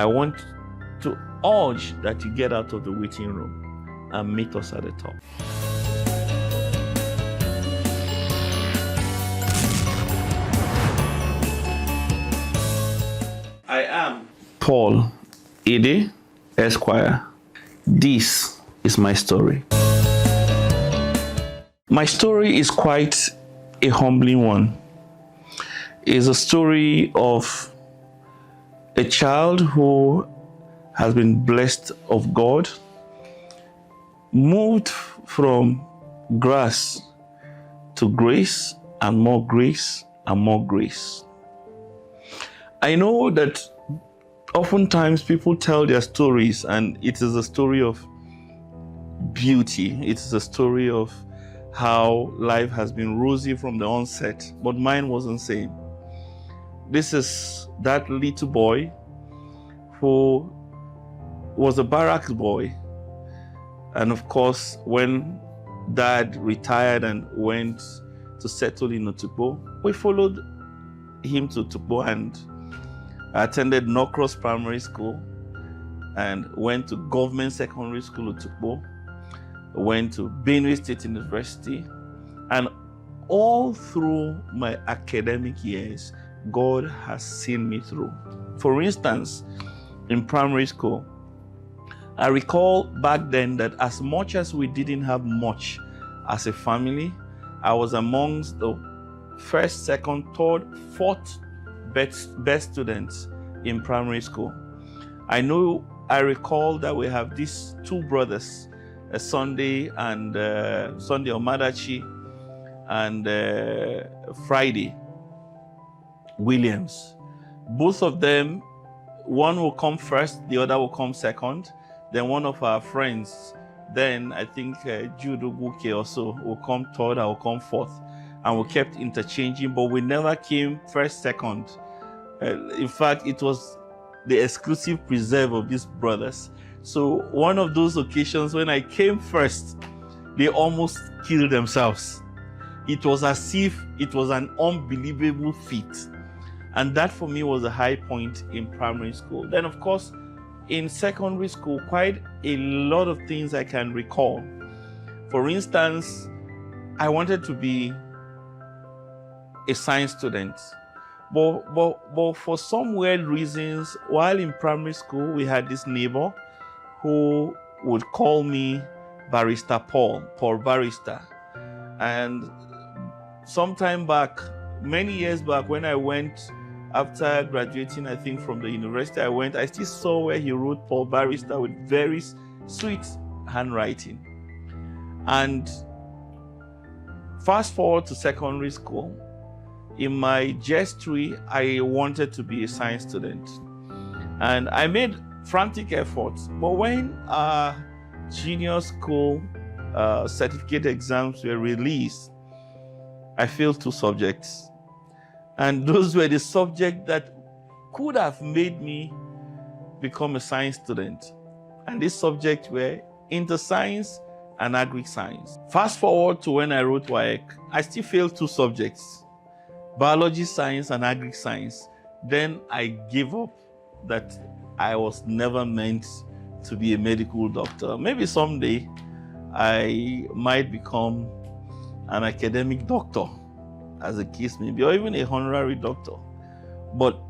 I want to urge that you get out of the waiting room and meet us at the top. I am Paul Edeh, Esquire. This is my story. My story is quite a humbling one. It's a story of a child who has been blessed of God, moved from grass to grace and more grace and more grace. I know that oftentimes people tell their stories and it is a story of beauty. It is a story of how life has been rosy from the onset, but mine wasn't same. This is that little boy who was a barracks boy. And of course, when dad retired and went to settle in Otukpo, we followed him to Otukpo and attended Norcross Primary School and went to Government Secondary School Otukpo, went to Benue State University, and all through my academic years, God has seen me through. For instance, in primary school, I recall back then that as much as we didn't have much as a family, I was amongst the first, second, third, fourth best students in primary school. I recall that we have these two brothers, Sunday Omadachi and Friday Williams. Both of them, one will come first, the other will come second. Then one of our friends, then I think Jude Oguke also, will come third, I will come fourth. And we kept interchanging, but we never came first, second. In fact, it was the exclusive preserve of these brothers. So one of those occasions when I came first, they almost killed themselves. It was as if it was an unbelievable feat. And that for me was a high point in primary school. Then of course, in secondary school, quite a lot of things I can recall. For instance, I wanted to be a science student. But for some weird reasons, while in primary school, we had this neighbor who would call me Barrister Paul Barrister. And sometime back, many years back, when I went after graduating, I think from the university I still saw where he wrote Paul Barrister with very sweet handwriting. And fast forward to secondary school, in my gestury, I wanted to be a science student. And I made frantic efforts. But when our junior school certificate exams were released, I failed 2 subjects. And those were the subjects that could have made me become a science student. And these subjects were inter-science and agri-science. Fast forward to when I wrote WAEC, I still failed 2 subjects, biology science and agri-science. Then I gave up that I was never meant to be a medical doctor. Maybe someday I might become an academic doctor, as a case may be, or even a honorary doctor. But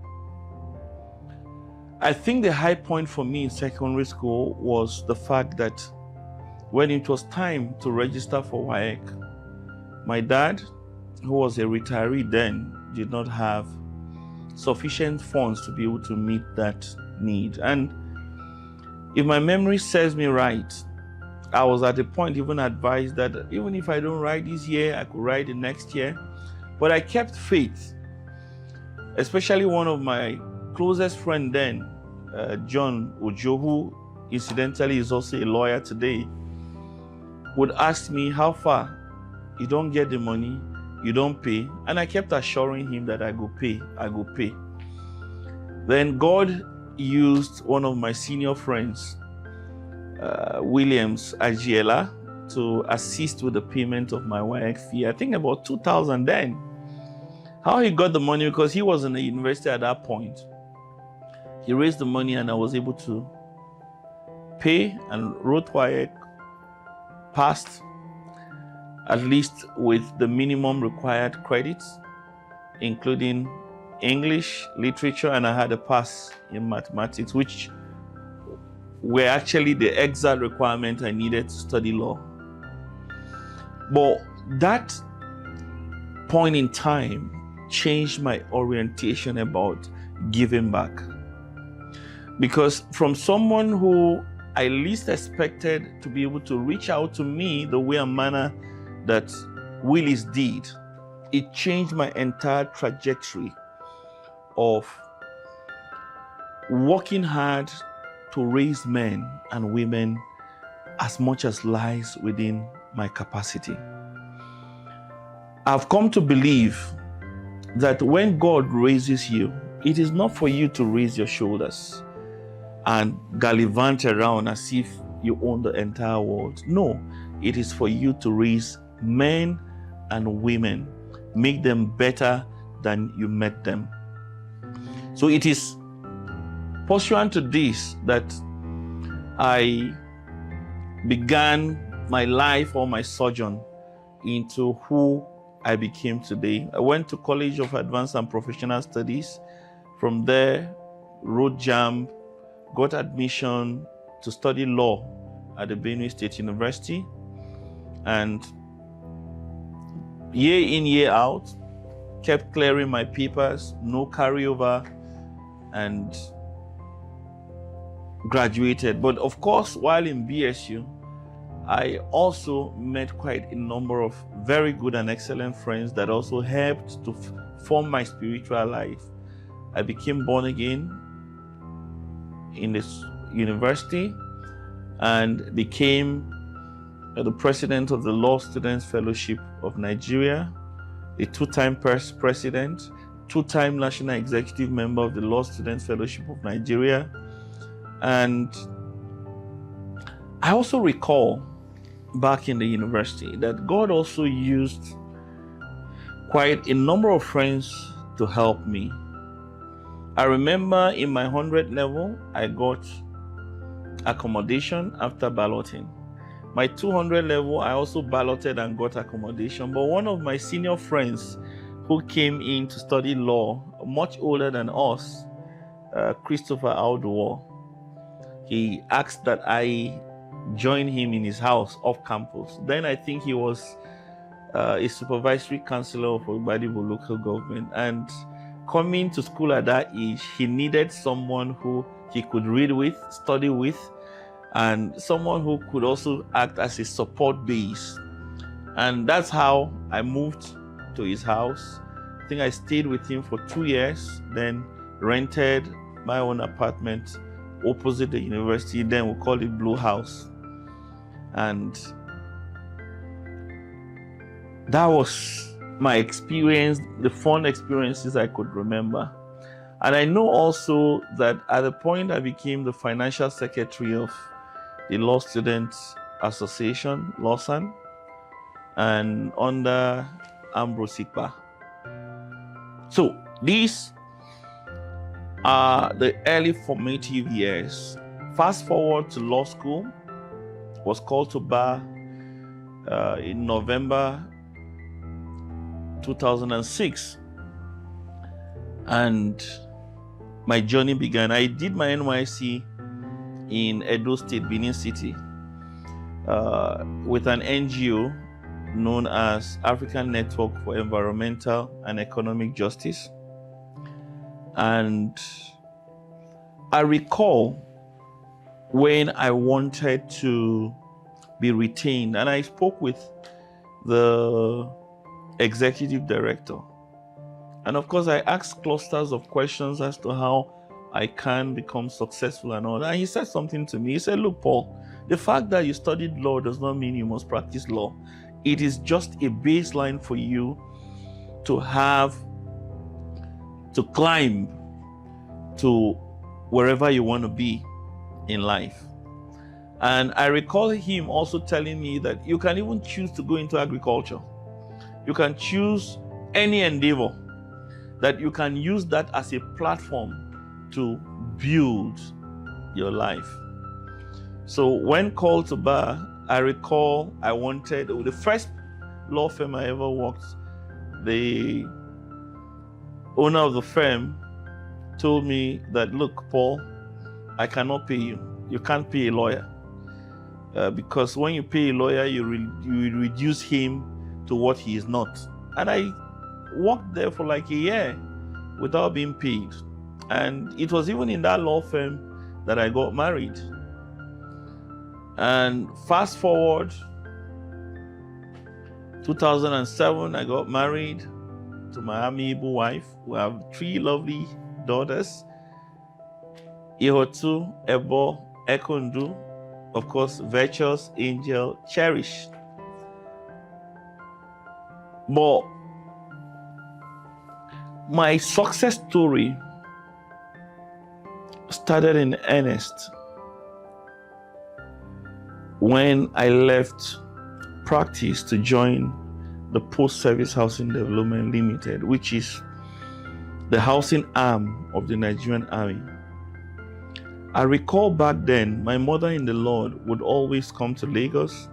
I think the high point for me in secondary school was the fact that when it was time to register for WAEC, my dad, who was a retiree then, did not have sufficient funds to be able to meet that need. And if my memory serves me right, I was at the point even advised that even if I don't write this year, I could write the next year. But I kept faith, especially one of my closest friends then, John Ojo, who incidentally is also a lawyer today, would ask me, how far? You don't get the money, you don't pay. And I kept assuring him that I go pay. Then God used one of my senior friends, Williams Agiela, to assist with the payment of my WAEC fee. I think about 2,000 then. How he got the money, because he was in the university at that point. He raised the money and I was able to pay and wrote WAEC, passed at least with the minimum required credits, including English, literature, and I had a pass in mathematics, which were actually the exact requirement I needed to study law. But that point in time changed my orientation about giving back. Because from someone who I least expected to be able to reach out to me the way and manner that Willis did, it changed my entire trajectory of working hard to raise men and women as much as lies within my capacity. I've come to believe that when God raises you, it is not for you to raise your shoulders and gallivant around as if you own the entire world. No, it is for you to raise men and women, make them better than you met them. So it is pursuant to this that I began my life or my sojourn into who I became today. I went to College of Advanced and Professional Studies. From there, wrote JAMB, got admission to study law at the Benue State University. And year in, year out, kept clearing my papers, no carryover, and graduated. But of course, while in BSU, I also met quite a number of very good and excellent friends that also helped to form my spiritual life. I became born again in this university and became the president of the Law Students Fellowship of Nigeria, a two-time president, two-time national executive member of the Law Students Fellowship of Nigeria. And I also recall back in the university that God also used quite a number of friends to help me. I remember in my 100 level, I got accommodation after balloting. My 200 level, I also balloted and got accommodation. But one of my senior friends who came in to study law, much older than us, Christopher Alduo, he asked that I join him in his house off campus. Then I think he was a supervisory counselor for Gbadibo local government. And coming to school at that age, he needed someone who he could read with, study with, and someone who could also act as a support base. And that's how I moved to his house. I think I stayed with him for 2 years, then rented my own apartment opposite the university. Then we call it Blue House. And that was my experience, the fun experiences I could remember. And I know also that at the point I became the financial secretary of the Law Students Association, LAWSAN, and under Ambrose Ikpa. So these are the early formative years. Fast forward to law school, was called to bar in November 2006. And my journey began. I did my NYC in Edo State, Benin City, with an NGO known as African Network for Environmental and Economic Justice. And I recall when I wanted to be retained, and I spoke with the executive director. And of course, I asked clusters of questions as to how I can become successful and all that. And he said something to me. He said, look, Paul, the fact that you studied law does not mean you must practice law. It is just a baseline for you to have, to climb to wherever you want to be in life. And I recall him also telling me that you can even choose to go into agriculture. You can choose any endeavor, that you can use that as a platform to build your life. So when called to bar, I recall I wanted, the first law firm I ever worked, the owner of the firm told me that, look, Paul, I cannot pay you. You can't pay a lawyer. Because when you pay a lawyer, you reduce him to what he is not. And I worked there for like a year without being paid. And it was even in that law firm that I got married. And fast forward, 2007, I got married to my amiable wife. We have 3 lovely daughters, Ihotu, Ebo, Ekondu, of course, Virtuous, Angel, Cherish. But my success story started in earnest when I left practice to join the Post-Service Housing Development Limited, which is the housing arm of the Nigerian Army. I recall back then, my mother in the Lord would always come to Lagos,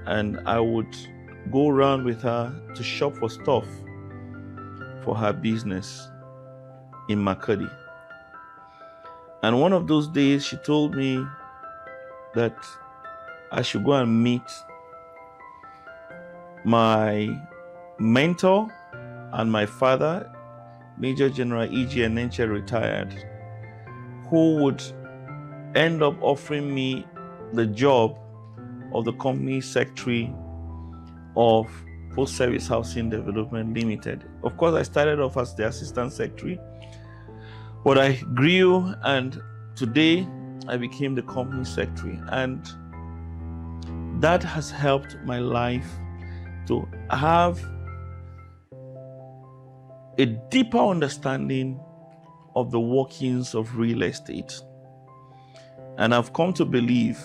and I would go around with her to shop for stuff for her business in Makodi. And one of those days, she told me that I should go and meet my mentor and my father, Major General E.G. Enenche, retired, who would end up offering me the job of the company secretary of Post-Service Housing Development Limited. Of course, I started off as the assistant secretary, but I grew, and today I became the company secretary. And that has helped my life to have a deeper understanding of the workings of real estate. And I've come to believe,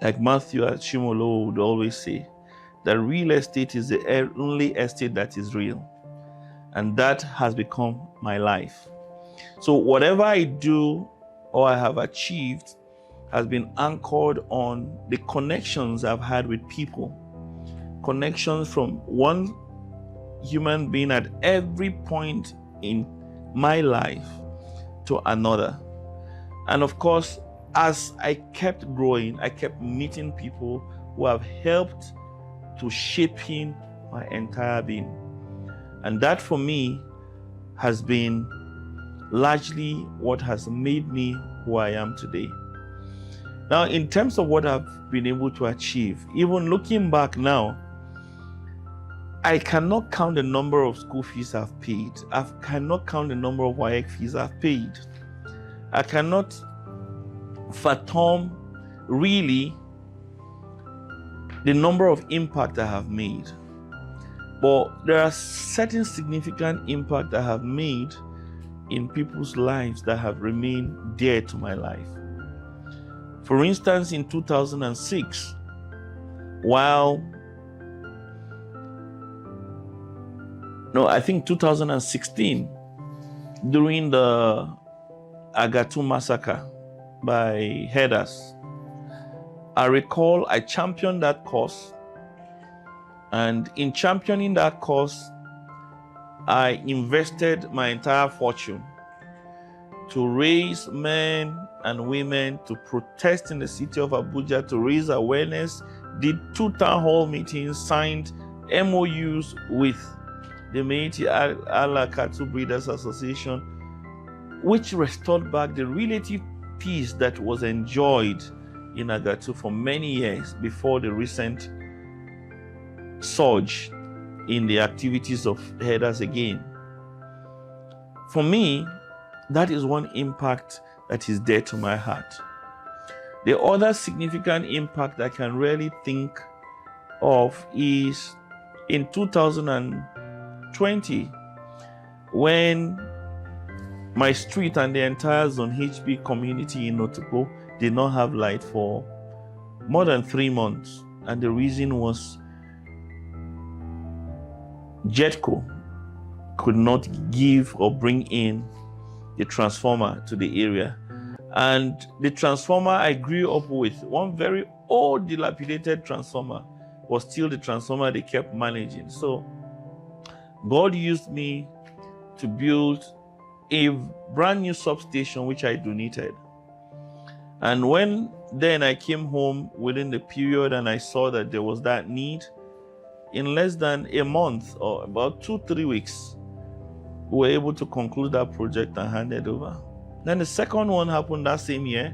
like Matthew Achimolo would always say, that real estate is the only estate that is real. And that has become my life. So whatever I do or I have achieved has been anchored on the connections I've had with people. Connections from one human being at every point in my life to another. And of course, as I kept growing, I kept meeting people who have helped to shaping my entire being. And that for me has been largely what has made me who I am today. Now, in terms of what I've been able to achieve, even looking back now, I cannot count the number of school fees I've paid. I cannot count the number of WAEC fees I've paid. I cannot fathom really the number of impact I have made. But there are certain significant impact I have made in people's lives that have remained dear to my life. For instance, in 2006, I think 2016, during the Agatu massacre by Edeh, I recall I championed that cause. And in championing that cause, I invested my entire fortune to raise men and women to protest in the city of Abuja, to raise awareness, did 2 town hall meetings, signed MOUs with the MEETi Allah Cattle Breeders Association, which restored back the relative peace that was enjoyed in Agatu for many years before the recent surge in the activities of Edeh again. For me, that is one impact that is dear to my heart. The other significant impact I can really think of is in 2020, when my street and the entire Zone HB community in Otukpo did not have light for more than 3 months. And the reason was JETCO could not give or bring in the transformer to the area. And the transformer I grew up with, one very old dilapidated transformer, was still the transformer they kept managing. So God used me to build a brand new substation which I donated. And when then I came home within the period and I saw that there was that need, in less than a month or about 2-3 weeks, we were able to conclude that project and hand it over. Then the second one happened that same year,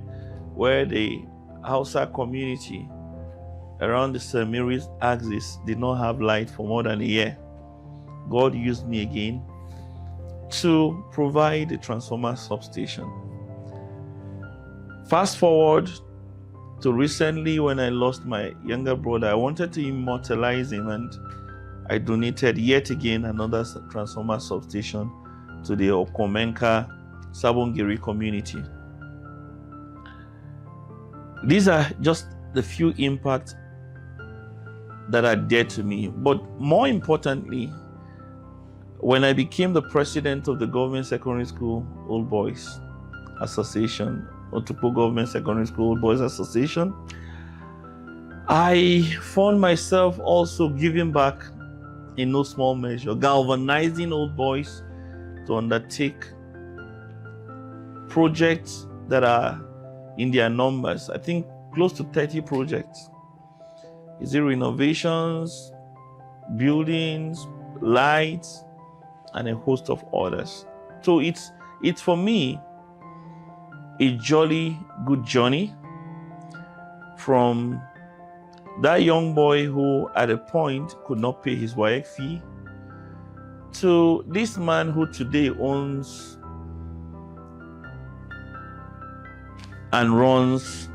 where the Hausa community around the St. Mary's axis did not have light for more than a year. God used me again to provide a transformer substation. Fast forward to recently, when I lost my younger brother, I wanted to immortalize him, and I donated yet again another transformer substation to the Okomenka Sabongeri community. These are just the few impacts that are dear to me. But more importantly, when I became the president of the Government Secondary School Old Boys Association, Otukpo Government Secondary School Old Boys Association, I found myself also giving back in no small measure, galvanizing old boys to undertake projects that are in their numbers. I think close to 30 projects. Is it renovations, buildings, lights, and a host of others. So it's for me a jolly good journey from that young boy who at a point could not pay his WAEC fee to this man who today owns and runs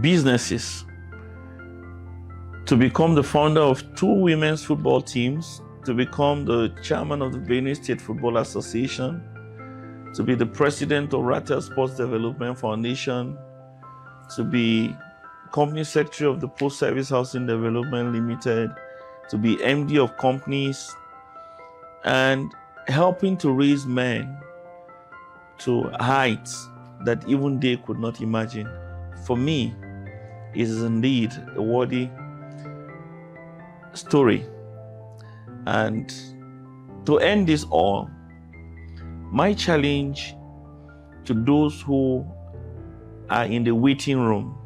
businesses, to become the founder of 2 women's football teams, to become the chairman of the Benue State Football Association, to be the president of Ratel Sports Development Foundation, to be company secretary of the Post Service Housing Development Limited, to be MD of companies, and helping to raise men to heights that even they could not imagine. For me, it is indeed a worthy story. And to end this all, my challenge to those who are in the waiting room,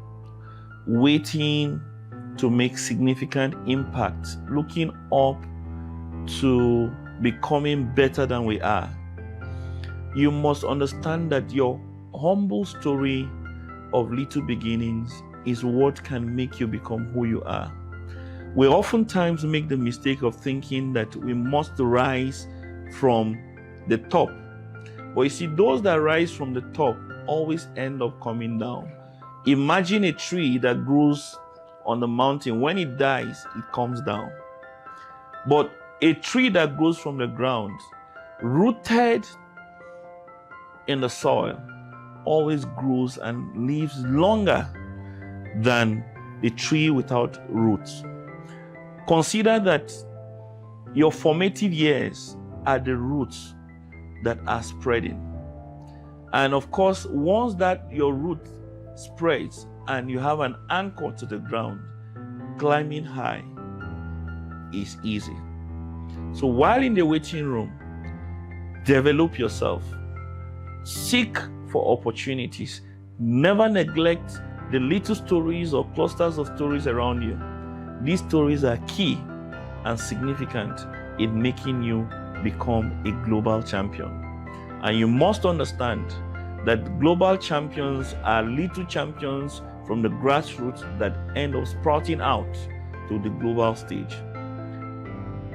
waiting to make significant impact, looking up to becoming better than we are, you must understand that your humble story of little beginnings is what can make you become who you are. We oftentimes make the mistake of thinking that we must rise from the top. But you see, those that rise from the top always end up coming down. Imagine a tree that grows on the mountain. When it dies, it comes down. But a tree that grows from the ground, rooted in the soil, always grows and lives longer than the tree without roots. Consider that your formative years are the roots that are spreading. And of course, once that your root spreads and you have an anchor to the ground, climbing high is easy. So while in the waiting room, develop yourself. Seek for opportunities. Never neglect the little stories or clusters of stories around you. These stories are key and significant in making you become a global champion. And you must understand that global champions are little champions from the grassroots that end up sprouting out to the global stage.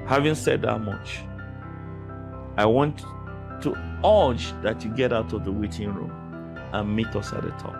Having said that much, I want to urge that you get out of the waiting room and meet us at the top.